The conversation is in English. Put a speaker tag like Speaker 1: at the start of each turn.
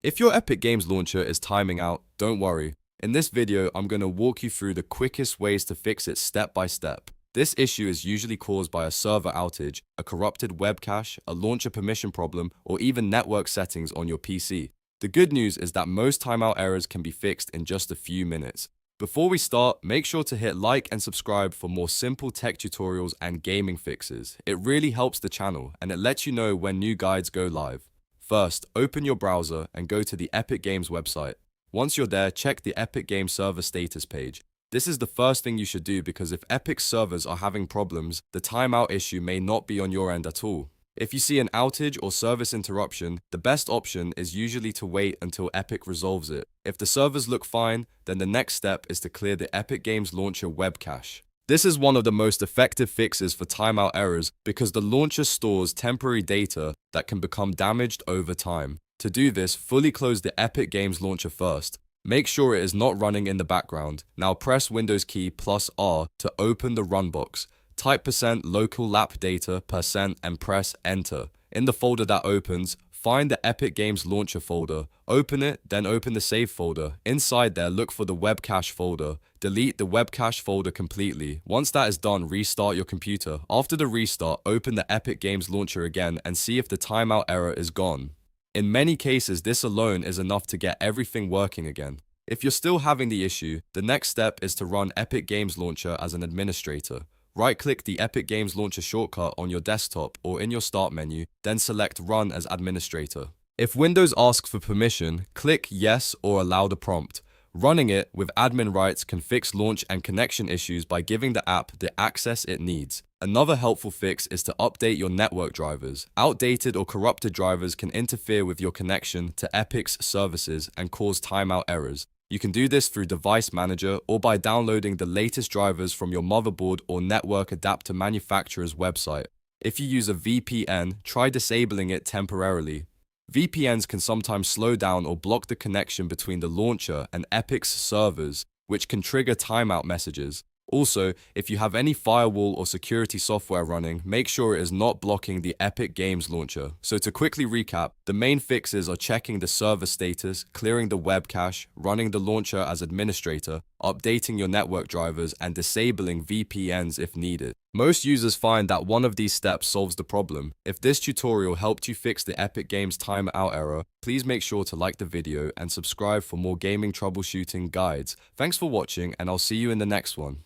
Speaker 1: If your Epic Games launcher is timing out, don't worry. In this video, I'm going to walk you through the quickest ways to fix it step by step. This issue is usually caused by a server outage, a corrupted web cache, a launcher permission problem, or even network settings on your PC. The good news is that most timeout errors can be fixed in just a few minutes. Before we start, make sure to hit like and subscribe for more simple tech tutorials and gaming fixes. It really helps the channel, and it lets you know when new guides go live. First, open your browser and go to the Epic Games website. Once you're there, check the Epic Games server status page. This is the first thing you should do because if Epic's servers are having problems, the timeout issue may not be on your end at all. If you see an outage or service interruption, the best option is usually to wait until Epic resolves it. If the servers look fine, then the next step is to clear the Epic Games launcher web cache. This is one of the most effective fixes for timeout errors because the launcher stores temporary data that can become damaged over time. To do this, fully close the Epic Games launcher first. Make sure it is not running in the background. Now press Windows key plus R to open the run box. Type %local lap data % and press enter. In the folder that opens, find the Epic Games launcher folder. Open it, then open the save folder. Inside there, look for the web cache folder. Delete the web cache folder completely. Once that is done, restart your computer. After the restart, open the Epic Games launcher again and see if the timeout error is gone. In many cases, this alone is enough to get everything working again. If you're still having the issue, the next step is to run Epic Games Launcher as an administrator. Right-click the Epic Games Launcher shortcut on your desktop or in your Start menu, then select Run as Administrator. If Windows asks for permission, click Yes or allow the prompt. Running it with admin rights can fix launch and connection issues by giving the app the access it needs. Another helpful fix is to update your network drivers. Outdated or corrupted drivers can interfere with your connection to Epic's services and cause timeout errors. You can do this through Device Manager or by downloading the latest drivers from your motherboard or network adapter manufacturer's website. If you use a VPN, try disabling it temporarily. VPNs can sometimes slow down or block the connection between the launcher and Epic's servers, which can trigger timeout messages. Also, if you have any firewall or security software running, make sure it is not blocking the Epic Games launcher. So to quickly recap, the main fixes are checking the server status, clearing the web cache, running the launcher as administrator, updating your network drivers, and disabling VPNs if needed. Most users find that one of these steps solves the problem. If this tutorial helped you fix the Epic Games timeout error, please make sure to like the video and subscribe for more gaming troubleshooting guides. Thanks for watching, and I'll see you in the next one.